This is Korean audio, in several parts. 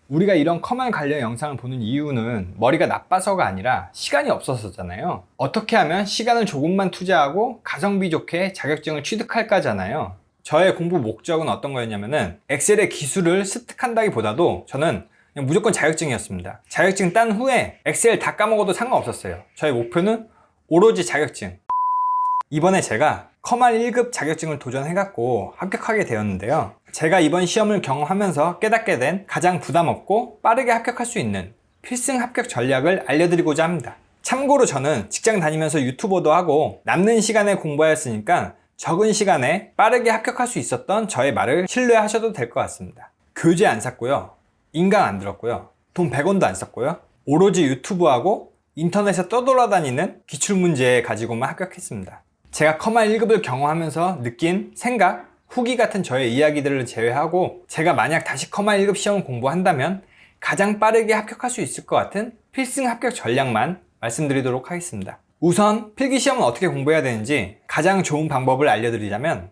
우리가 이런 커말 관련 영상을 보는 이유는 머리가 나빠서가 아니라 시간이 없어서잖아요. 어떻게 하면 시간을 조금만 투자하고 가성비 좋게 자격증을 취득할까잖아요. 저의 공부 목적은 어떤 거였냐면은 엑셀의 기술을 습득한다기보다도 저는 그냥 무조건 자격증이었습니다. 자격증 딴 후에 엑셀 다 까먹어도 상관없었어요. 저의 목표는 오로지 자격증. 이번에 제가 커말 1급 자격증을 도전해갖고 합격하게 되었는데요. 제가 이번 시험을 경험하면서 깨닫게 된 가장 부담 없고 빠르게 합격할 수 있는 필승 합격 전략을 알려드리고자 합니다. 참고로 저는 직장 다니면서 유튜버도 하고 남는 시간에 공부하였으니까 적은 시간에 빠르게 합격할 수 있었던 저의 말을 신뢰하셔도 될 것 같습니다. 교재 안 샀고요. 인강 안 들었고요. 돈 100원도 안 썼고요. 오로지 유튜브하고 인터넷에 떠돌아다니는 기출문제 가지고만 합격했습니다. 제가 커말 1급을 경험하면서 느낀 생각, 후기 같은 저의 이야기들을 제외하고 제가 만약 다시 커말 1급 시험을 공부한다면 가장 빠르게 합격할 수 있을 것 같은 필승 합격 전략만 말씀드리도록 하겠습니다. 우선 필기시험은 어떻게 공부해야 되는지 가장 좋은 방법을 알려드리자면,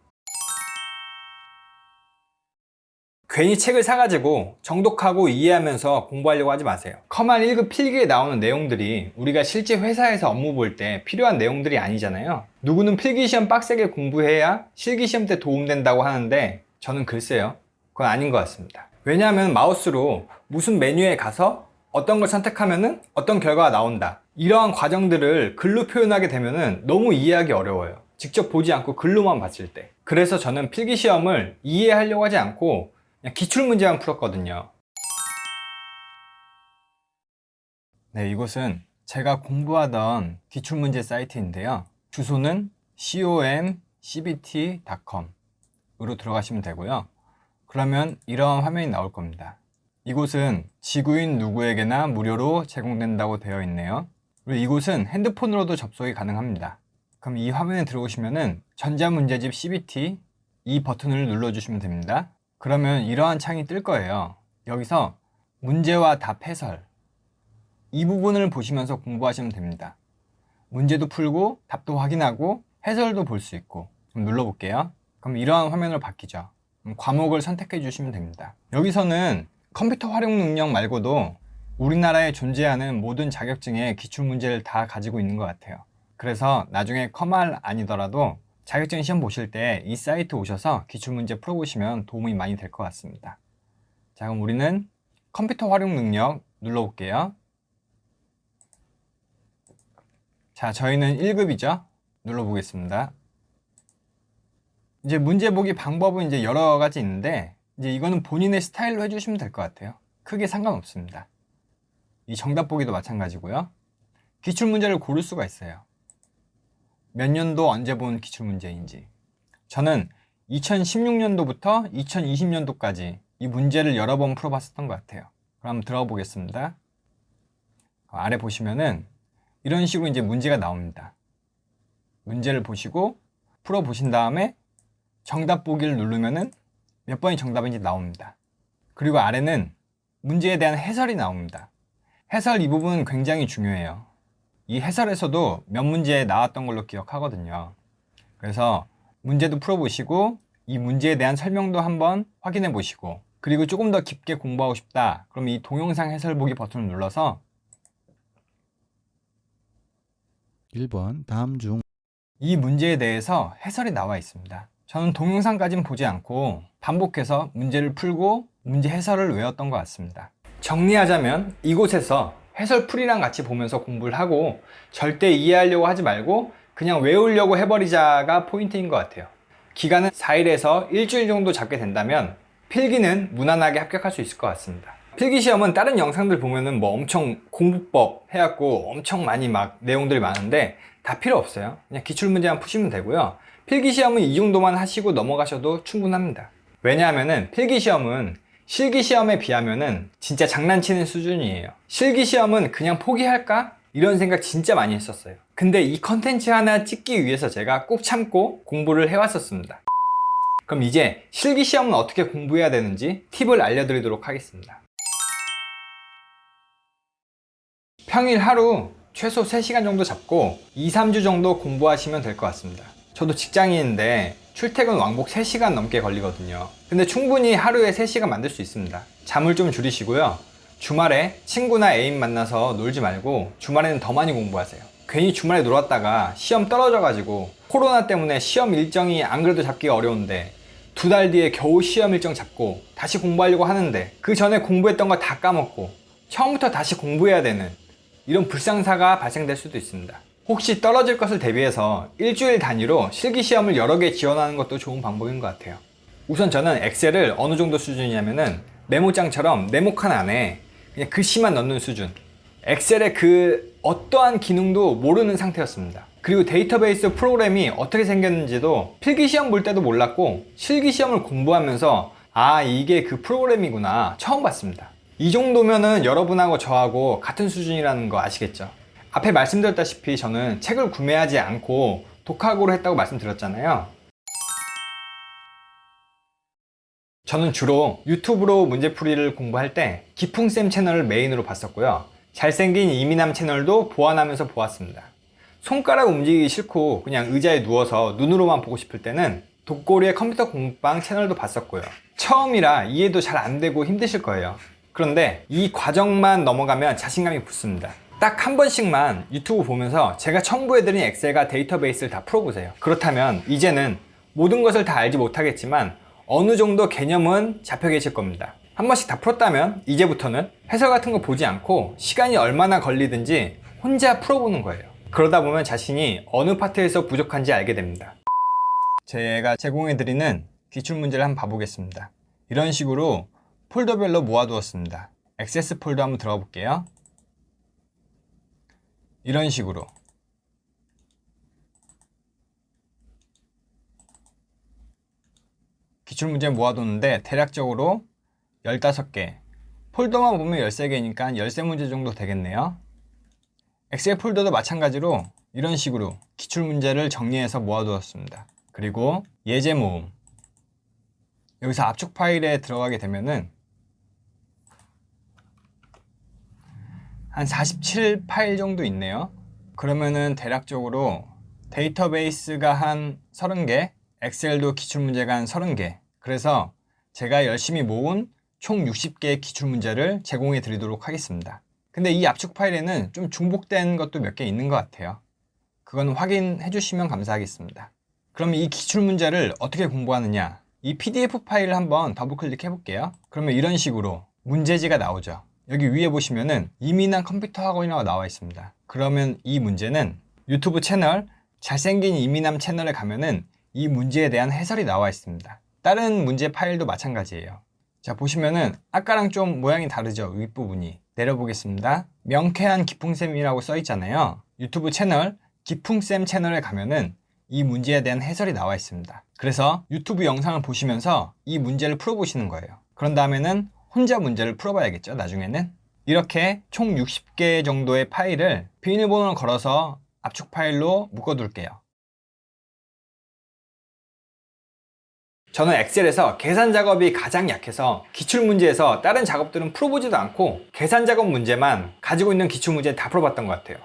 괜히 책을 사가지고 정독하고 이해하면서 공부하려고 하지 마세요. 커말 1급 필기에 나오는 내용들이 우리가 실제 회사에서 업무 볼 때 필요한 내용들이 아니잖아요. 누구는 필기시험 빡세게 공부해야 실기시험 때 도움된다고 하는데 저는 글쎄요, 그건 아닌 것 같습니다. 왜냐하면 마우스로 무슨 메뉴에 가서 어떤 걸 선택하면은 어떤 결과가 나온다, 이러한 과정들을 글로 표현하게 되면은 너무 이해하기 어려워요. 직접 보지 않고 글로만 봤을 때. 그래서 저는 필기시험을 이해하려고 하지 않고 그냥 기출문제만 풀었거든요. 네, 이곳은 제가 공부하던 기출문제 사이트인데요. 주소는 comcbt.com으로 들어가시면 되고요. 그러면 이런 화면이 나올 겁니다. 이곳은 지구인 누구에게나 무료로 제공된다고 되어 있네요. 그리고 이곳은 핸드폰으로도 접속이 가능합니다. 그럼 이 화면에 들어오시면은 전자문제집 CBT 이 버튼을 눌러주시면 됩니다. 그러면 이러한 창이 뜰 거예요. 여기서 문제와 답 해설, 이 부분을 보시면서 공부하시면 됩니다. 문제도 풀고 답도 확인하고 해설도 볼 수 있고. 그럼 눌러볼게요. 그럼 이러한 화면으로 바뀌죠. 그럼 과목을 선택해 주시면 됩니다. 여기서는 컴퓨터 활용 능력 말고도 우리나라에 존재하는 모든 자격증의 기출문제를 다 가지고 있는 것 같아요. 그래서 나중에 커말 아니더라도 자격증 시험 보실 때 이 사이트 오셔서 기출문제 풀어보시면 도움이 많이 될 것 같습니다. 자, 그럼 우리는 컴퓨터 활용 능력 눌러볼게요. 자, 저희는 1급이죠. 눌러보겠습니다. 이제 문제 보기 방법은 이제 여러 가지 있는데, 이제 이거는 본인의 스타일로 해주시면 될 것 같아요. 크게 상관없습니다. 이 정답 보기도 마찬가지고요. 기출문제를 고를 수가 있어요. 몇 년도 언제 본 기출문제인지. 저는 2016년도부터 2020년도까지 이 문제를 여러 번 풀어봤었던 것 같아요. 그럼 들어가 보겠습니다. 아래 보시면은 이런 식으로 이제 문제가 나옵니다. 문제를 보시고 풀어보신 다음에 정답 보기를 누르면은 몇 번이 정답인지 나옵니다. 그리고 아래는 문제에 대한 해설이 나옵니다. 해설 이 부분은 굉장히 중요해요. 이 해설에서도 몇 문제에 나왔던 걸로 기억하거든요. 그래서 문제도 풀어보시고 이 문제에 대한 설명도 한번 확인해 보시고, 그리고 조금 더 깊게 공부하고 싶다 그럼 이 동영상 해설 보기 버튼을 눌러서 1번 다음 중 이 문제에 대해서 해설이 나와 있습니다. 저는 동영상까지는 보지 않고 반복해서 문제를 풀고 문제 해설을 외웠던 것 같습니다. 정리하자면 이곳에서 해설풀이랑 같이 보면서 공부를 하고 절대 이해하려고 하지 말고 그냥 외우려고 해버리자가 포인트인 것 같아요. 기간은 4일에서 일주일 정도 잡게 된다면 필기는 무난하게 합격할 수 있을 것 같습니다. 필기시험은 다른 영상들 보면은 뭐 엄청 공부법 해갖고 엄청 많이 막 내용들이 많은데 다 필요 없어요. 그냥 기출문제만 푸시면 되고요. 필기시험은 이 정도만 하시고 넘어가셔도 충분합니다. 왜냐하면은 필기시험은 실기시험에 비하면은 진짜 장난치는 수준이에요. 실기시험은 그냥 포기할까? 이런 생각 진짜 많이 했었어요. 근데 이 컨텐츠 하나 찍기 위해서 제가 꼭 참고 공부를 해왔었습니다. 그럼 이제 실기시험은 어떻게 공부해야 되는지 팁을 알려드리도록 하겠습니다. 평일 하루 최소 3시간 정도 잡고 2, 3주 정도 공부하시면 될 것 같습니다. 저도 직장인인데 출퇴근 왕복 3시간 넘게 걸리거든요. 근데 충분히 하루에 3시간 만들 수 있습니다. 잠을 좀 줄이시고요. 주말에 친구나 애인 만나서 놀지 말고 주말에는 더 많이 공부하세요. 괜히 주말에 놀았다가 시험 떨어져가지고 코로나 때문에 시험 일정이 안 그래도 잡기가 어려운데 2달 뒤에 겨우 시험 일정 잡고 다시 공부하려고 하는데 그 전에 공부했던 거 다 까먹고 처음부터 다시 공부해야 되는 이런 불상사가 발생될 수도 있습니다. 혹시 떨어질 것을 대비해서 일주일 단위로 실기시험을 여러 개 지원하는 것도 좋은 방법인 것 같아요. 우선 저는 엑셀을 어느 정도 수준이냐면은 메모장처럼 네모칸 안에 그냥 글씨만 넣는 수준. 엑셀의 그 어떠한 기능도 모르는 상태였습니다. 그리고 데이터베이스 프로그램이 어떻게 생겼는지도 필기시험 볼 때도 몰랐고 실기시험을 공부하면서 아, 이게 그 프로그램이구나 처음 봤습니다. 이 정도면은 여러분하고 저하고 같은 수준이라는 거 아시겠죠? 앞에 말씀드렸다시피 저는 책을 구매하지 않고 독학으로 했다고 말씀드렸잖아요. 저는 주로 유튜브로 문제풀이를 공부할 때 기풍쌤 채널을 메인으로 봤었고요. 잘생긴 이민남 채널도 보완하면서 보았습니다. 손가락 움직이기 싫고 그냥 의자에 누워서 눈으로만 보고 싶을 때는 독고리의 컴퓨터 공부방 채널도 봤었고요. 처음이라 이해도 잘 안 되고 힘드실 거예요. 그런데 이 과정만 넘어가면 자신감이 붙습니다. 딱 한 번씩만 유튜브 보면서 제가 첨부해드린 엑셀과 데이터베이스를 다 풀어보세요. 그렇다면 이제는 모든 것을 다 알지 못하겠지만 어느 정도 개념은 잡혀 계실 겁니다. 한 번씩 다 풀었다면 이제부터는 해설 같은 거 보지 않고 시간이 얼마나 걸리든지 혼자 풀어보는 거예요. 그러다 보면 자신이 어느 파트에서 부족한지 알게 됩니다. 제가 제공해드리는 기출문제를 한번 봐보겠습니다. 이런 식으로 폴더별로 모아두었습니다. 액세스 폴더 한번 들어가 볼게요. 이런 식으로 기출문제 모아뒀는데 대략적으로 15개, 폴더만 보면 13개니까 13문제 정도 되겠네요. 엑셀 폴더도 마찬가지로 이런 식으로 기출문제를 정리해서 모아두었습니다. 그리고 예제 모음, 여기서 압축 파일에 들어가게 되면은 한 47 파일 정도 있네요. 그러면은 대략적으로 데이터베이스가 한 30개, 엑셀도 기출문제가 한 30개. 그래서 제가 열심히 모은 총 60개의 기출문제를 제공해 드리도록 하겠습니다. 근데 이 압축 파일에는 좀 중복된 것도 몇 개 있는 것 같아요. 그건 확인해 주시면 감사하겠습니다. 그럼 이 기출문제를 어떻게 공부하느냐? 이 PDF 파일을 한번 더블 클릭해 볼게요. 그러면 이런 식으로 문제지가 나오죠. 여기 위에 보시면은 이민한 컴퓨터 학원이라고 나와 있습니다. 그러면 이 문제는 유튜브 채널 잘생긴 이민남 채널에 가면은 이 문제에 대한 해설이 나와 있습니다. 다른 문제 파일도 마찬가지예요. 자, 보시면은 아까랑 좀 모양이 다르죠? 윗부분이. 내려보겠습니다. 명쾌한 기풍쌤이라고 써 있잖아요. 유튜브 채널 기풍쌤 채널에 가면은 이 문제에 대한 해설이 나와 있습니다. 그래서 유튜브 영상을 보시면서 이 문제를 풀어보시는 거예요. 그런 다음에는 혼자 문제를 풀어봐야겠죠, 나중에는. 이렇게 총 60개 정도의 파일을 비밀번호를 걸어서 압축 파일로 묶어둘게요. 저는 엑셀에서 계산 작업이 가장 약해서 기출문제에서 다른 작업들은 풀어보지도 않고 계산 작업 문제만 가지고 있는 기출문제 다 풀어봤던 것 같아요.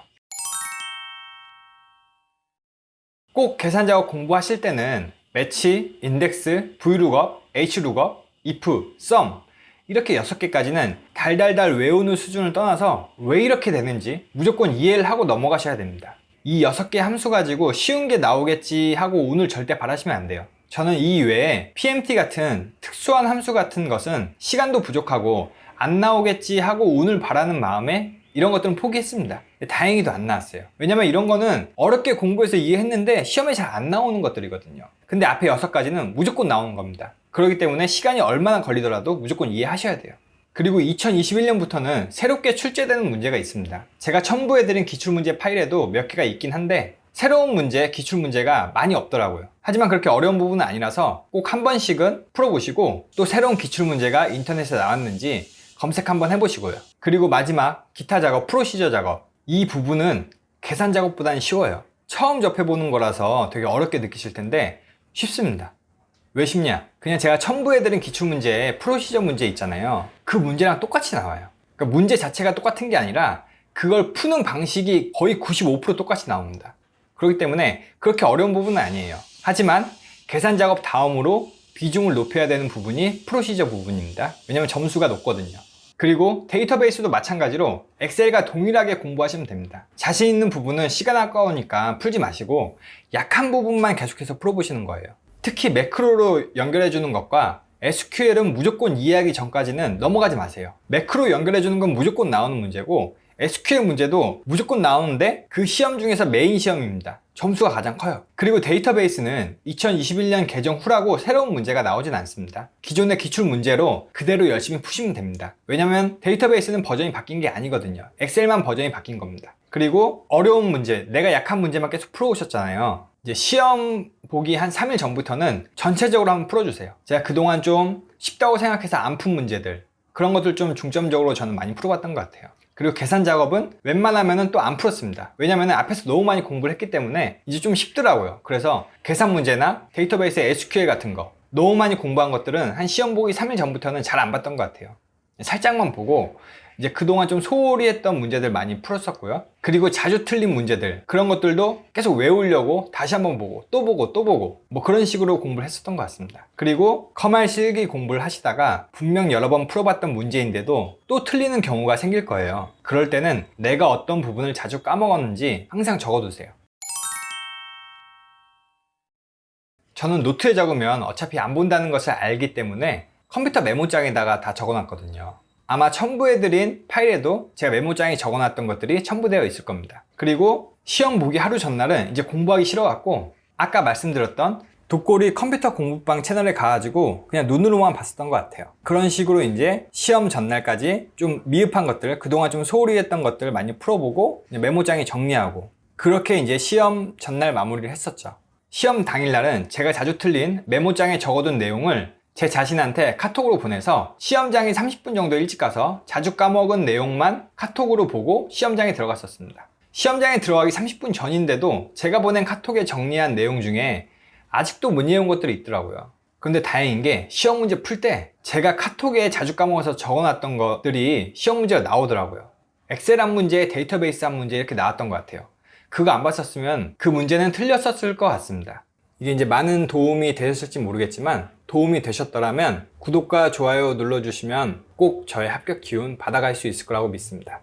꼭 계산 작업 공부하실 때는 매치, 인덱스, vlookup, hlookup, if, sum 이렇게 6개까지는 달달달 외우는 수준을 떠나서 왜 이렇게 되는지 무조건 이해를 하고 넘어가셔야 됩니다. 이 6개 함수 가지고 쉬운 게 나오겠지 하고 오늘 절대 바라시면 안 돼요. 저는 이 외에 PMT 같은 특수한 함수 같은 것은 시간도 부족하고 안 나오겠지 하고 오늘 바라는 마음에 이런 것들은 포기했습니다. 다행히도 안 나왔어요. 왜냐면 이런 거는 어렵게 공부해서 이해했는데 시험에 잘 안 나오는 것들이거든요. 근데 앞에 6가지는 무조건 나오는 겁니다. 그렇기 때문에 시간이 얼마나 걸리더라도 무조건 이해하셔야 돼요. 그리고 2021년부터는 새롭게 출제되는 문제가 있습니다. 제가 첨부해드린 기출문제 파일에도 몇 개가 있긴 한데 새로운 문제, 기출문제가 많이 없더라고요. 하지만 그렇게 어려운 부분은 아니라서 꼭 한 번씩은 풀어보시고 또 새로운 기출문제가 인터넷에 나왔는지 검색 한번 해보시고요. 그리고 마지막 기타 작업, 프로시저 작업 이 부분은 계산 작업보다는 쉬워요. 처음 접해보는 거라서 되게 어렵게 느끼실 텐데 쉽습니다. 왜 쉽냐? 그냥 제가 첨부해드린 기출문제에 프로시저 문제 있잖아요. 그 문제랑 똑같이 나와요. 그러니까 문제 자체가 똑같은 게 아니라 그걸 푸는 방식이 거의 95% 똑같이 나옵니다. 그렇기 때문에 그렇게 어려운 부분은 아니에요. 하지만 계산 작업 다음으로 비중을 높여야 되는 부분이 프로시저 부분입니다. 왜냐면 점수가 높거든요. 그리고 데이터베이스도 마찬가지로 엑셀과 동일하게 공부하시면 됩니다. 자신 있는 부분은 시간 아까우니까 풀지 마시고 약한 부분만 계속해서 풀어보시는 거예요. 특히 매크로로 연결해주는 것과 SQL은 무조건 이해하기 전까지는 넘어가지 마세요. 매크로 연결해주는 건 무조건 나오는 문제고 SQL 문제도 무조건 나오는데 그 시험 중에서 메인 시험입니다. 점수가 가장 커요. 그리고 데이터베이스는 2021년 개정 후라고 새로운 문제가 나오진 않습니다. 기존의 기출 문제로 그대로 열심히 푸시면 됩니다. 왜냐면 데이터베이스는 버전이 바뀐 게 아니거든요. 엑셀만 버전이 바뀐 겁니다. 그리고 어려운 문제, 내가 약한 문제만 계속 풀어오셨잖아요. 이제 시험 보기 한 3일 전부터는 전체적으로 한번 풀어주세요. 제가 그동안 좀 쉽다고 생각해서 안 푼 문제들, 그런 것들 좀 중점적으로 저는 많이 풀어봤던 것 같아요. 그리고 계산 작업은 웬만하면은 또 안 풀었습니다. 왜냐면은 앞에서 너무 많이 공부를 했기 때문에 이제 좀 쉽더라고요. 그래서 계산 문제나 데이터베이스 SQL 같은 거 너무 많이 공부한 것들은 한 시험 보기 3일 전부터는 잘 안 봤던 것 같아요. 살짝만 보고 이제 그동안 좀 소홀히 했던 문제들 많이 풀었었고요. 그리고 자주 틀린 문제들, 그런 것들도 계속 외우려고 다시 한번 보고 또 보고 또 보고 뭐 그런 식으로 공부를 했었던 것 같습니다. 그리고 커말 실기 공부를 하시다가 분명 여러 번 풀어봤던 문제인데도 또 틀리는 경우가 생길 거예요. 그럴 때는 내가 어떤 부분을 자주 까먹었는지 항상 적어두세요. 저는 노트에 적으면 어차피 안 본다는 것을 알기 때문에 컴퓨터 메모장에다가 다 적어놨거든요. 아마 첨부해드린 파일에도 제가 메모장에 적어놨던 것들이 첨부되어 있을 겁니다. 그리고 시험 보기 하루 전날은 이제 공부하기 싫어갖고 아까 말씀드렸던 독고리 컴퓨터 공부방 채널에 가가지고 그냥 눈으로만 봤었던 것 같아요. 그런 식으로 이제 시험 전날까지 좀 미흡한 것들, 그동안 좀 소홀히 했던 것들을 많이 풀어보고 메모장에 정리하고 그렇게 이제 시험 전날 마무리를 했었죠. 시험 당일날은 제가 자주 틀린 메모장에 적어둔 내용을 제 자신한테 카톡으로 보내서 시험장에 30분 정도 일찍 가서 자주 까먹은 내용만 카톡으로 보고 시험장에 들어갔었습니다. 시험장에 들어가기 30분 전인데도 제가 보낸 카톡에 정리한 내용 중에 아직도 못 외운 것들이 있더라고요. 그런데 다행인 게 시험 문제 풀 때 제가 카톡에 자주 까먹어서 적어놨던 것들이 시험 문제가 나오더라고요. 엑셀 한 문제, 데이터베이스 한 문제 이렇게 나왔던 것 같아요. 그거 안 봤었으면 그 문제는 틀렸었을 것 같습니다. 이게 이제 많은 도움이 되셨을지 모르겠지만 도움이 되셨더라면 구독과 좋아요 눌러주시면 꼭 저의 합격 기운 받아갈 수 있을 거라고 믿습니다.